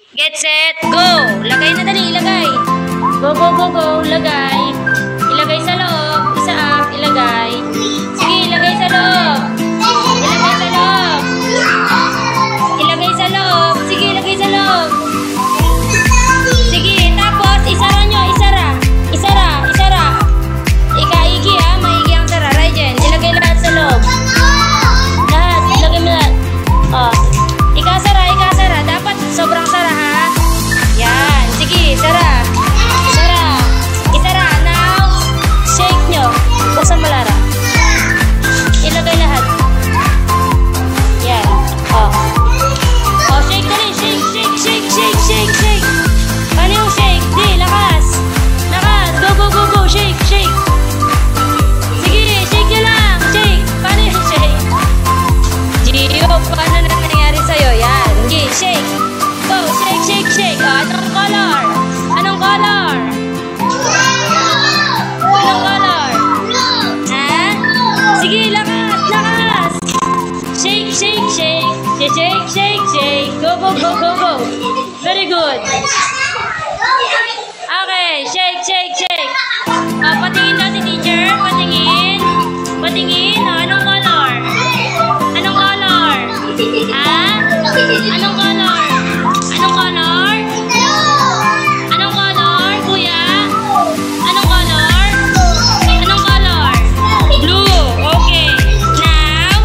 Get set, go! Lagay na dali, ilagay. Go, go, go, go. Lagay. Ilagay sa loob. Isa up, ilagay. Sige, ilagay sa loob. Ilagay sa loob. Ilagay sa loob. Sige, ilagay sa loob. Sige, tapos isara nyo, isara. Isara, isara. Ika-iki ha, maigi ang sara. Rajen, ilagay lahat sa loob. Lahat, ilagay mo lahat. Oh. Ikasara, ikasara. Dapat sobrang sara ha. Yan, sige, sara. Isara. Isara. Now, shake nyo. Buksan mo Lara. Ilagay lahat. Yan. Oh. Oh, shake dali. Shake, shake, shake, shake, shake, shake. Paano yung shake? Di, lakas. Lakas. Go, go, go, go. Shake, shake. Sige, shake nyo lang. Shake. Paano yung shake? Gio, paano na nangyari sa'yo? Yan. Gi, shake. Go, shake, shake, shake. Oh, anong color? Anong color? Anong color? Ha? Sige, lakas, lakas. Shake, shake, shake. Shake, shake, shake. Go, go, go, go, go. Very good. Okay, shake, shake, shake. Oh, patingin daw si teacher. Patingin. Patingin. Oh, anong color? Anong color? Ha? Anong color? Anong color? Anong color, kuya? Anong color? Anong color? Blue. Okay. Now,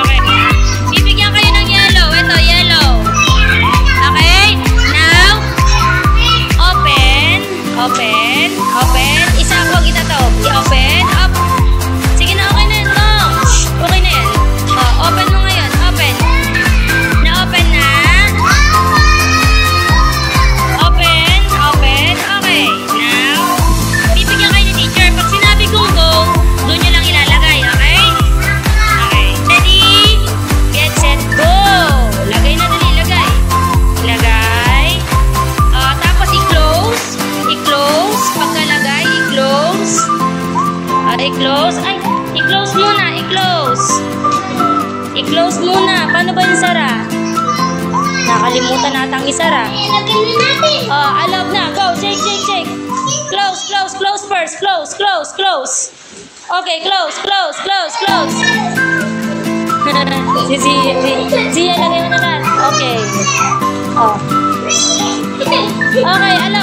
okay. Bibigyan kayo ng yellow. Ito, yellow. Okay? Now, open. Open. Open. Isa ako kita to. I-open. Up. Sige na, okay na yan. Long. Okay na yan. Oh, open mo ngayon. Open. Na-open na. Open. Open. Okay. Now, bibigyan kayo ni teacher. Pag sinabi kong go, doon nyo lang ilalagay. Okay? Okay. Ready? Get set, go! Lagay na dali. Lagay. Ilagay. Tapos i-close. I-close. Pagkalagay, i-close. I-close. Ay, i-close muna. I-close. I-close muna. Paano ba yung sara? Nakalimutan natang isara. Alab na. Go. Shake, shake, shake. Close, close, close first. Close, close, close. Okay, close, close, close, close. Siya, lagay mo na lahat. Okay. Oh. Okay, alab.